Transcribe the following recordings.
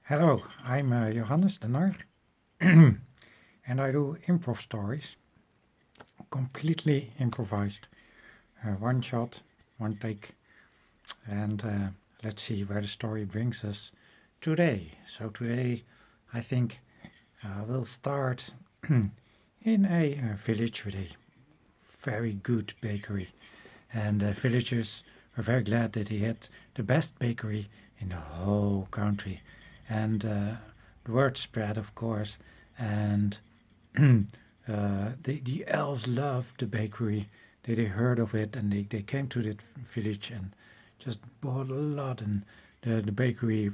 Hello, I'm Johannes de Nar, and I do improv stories, completely improvised. One shot, one take, and let's see where the story brings us today. So, today I think we'll start in a village with a very good bakery, and the villagers were very glad that he had the best bakery in the whole country. And the word spread, of course, and the elves loved the bakery. They heard of it and they came to that village and just bought a lot. And the bakery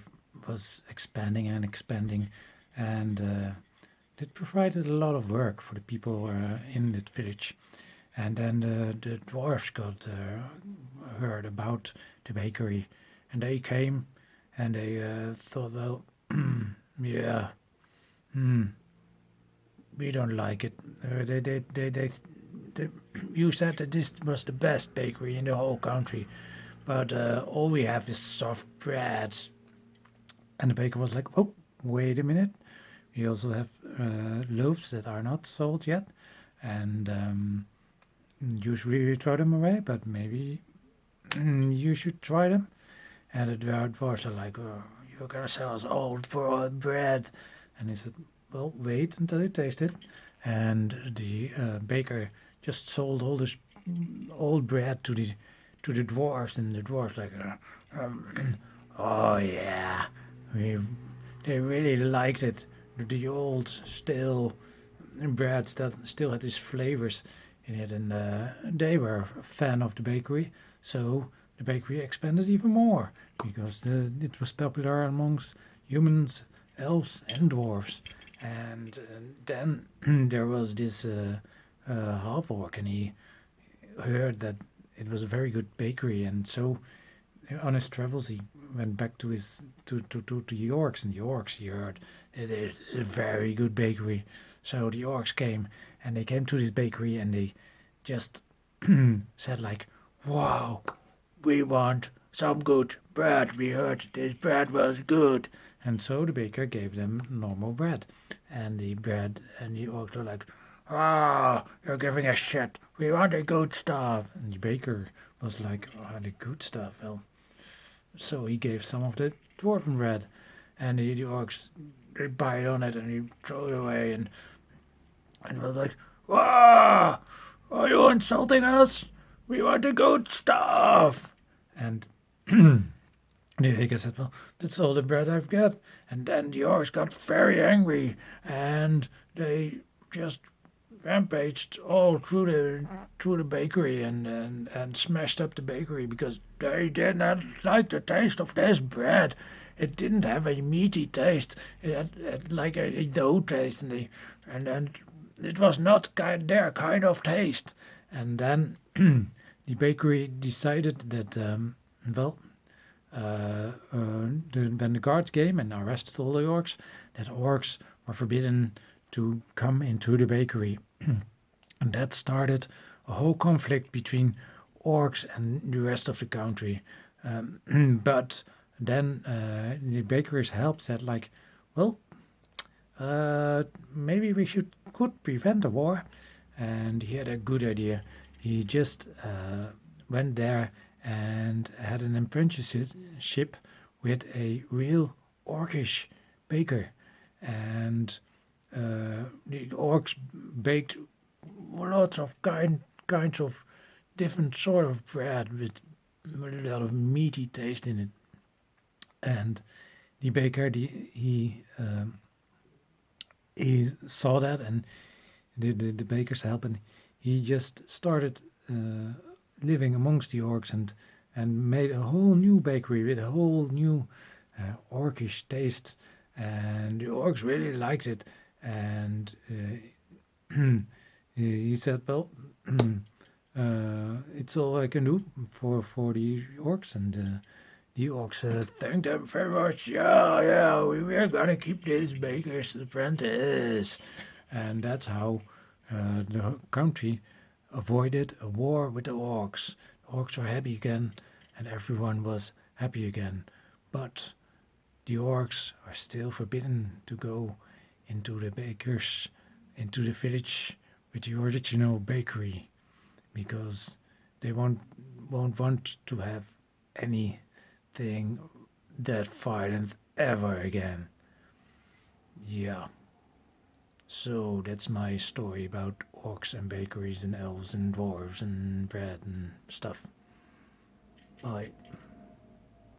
was expanding and expanding, and it provided a lot of work for the people in that village. And then the dwarfs got heard about the bakery, and they came and they thought, well, yeah, hmm, we don't like it. They, you said that this was the best bakery in the whole country, but all we have is soft bread. And the baker was like, oh, wait a minute. We also have loaves that are not sold yet, and usually we throw them away, but maybe you should try them. And the dwarves are like, oh, you're gonna sell us old bread. And he said, well, wait until you taste it. And the baker just sold all this old bread to the dwarves, and the dwarves like, oh yeah, we, they really liked it. The old stale bread that still had these flavors in it, and they were a fan of the bakery, so the bakery expanded even more because it was popular amongst humans, elves, and dwarves. And then there was this half orc, and he heard that it was a very good bakery, and so on his travels he went back to his to the orcs, and the orcs he heard it is a very good bakery. So the orcs came, and they came to this bakery, and they just said like, wow, we want some good bread. We heard this bread was good. And so the baker gave them normal bread. And the bread and the orcs were like, ah, you're giving us shit. We want the good stuff. And the baker was like, oh, the good stuff. Well, so he gave some of the dwarven bread. And the orcs, they bite on it and he threw it away. And was like, ah, are you insulting us? We want the good stuff. And the baker said, well, that's all the bread I've got. And then the orcs got very angry and they just rampaged all through the bakery and smashed up the bakery because they did not like the taste of this bread. It didn't have a meaty taste. It had like a dough taste, and it was not their kind of taste. And then the bakery decided that well, when the guards came and arrested all the orcs, that orcs were forbidden to come into the bakery. And that started a whole conflict between orcs and the rest of the country. But then the baker's help said like, well, maybe we could prevent a war. And he had a good idea. He just went there and had an apprenticeship with a real orcish baker. And the orcs baked lots of kinds of different sort of bread with a lot of meaty taste in it. And the baker, he saw that, and the baker's help, and he just started living amongst the orcs and made a whole new bakery with a whole new orcish taste, and the orcs really liked it. And he said, well, it's all I can do for the orcs. And the orcs thanked them very much. Yeah, yeah, we're gonna keep this baker's apprentice. And that's how the country avoided a war with the orcs. The orcs were happy again, and everyone was happy again. But the orcs are still forbidden to go into the bakers, into the village with the original bakery, because they won't want to have anything that violent ever again. Yeah. So that's my story about orcs and bakeries and elves and dwarves and bread and stuff. Bye.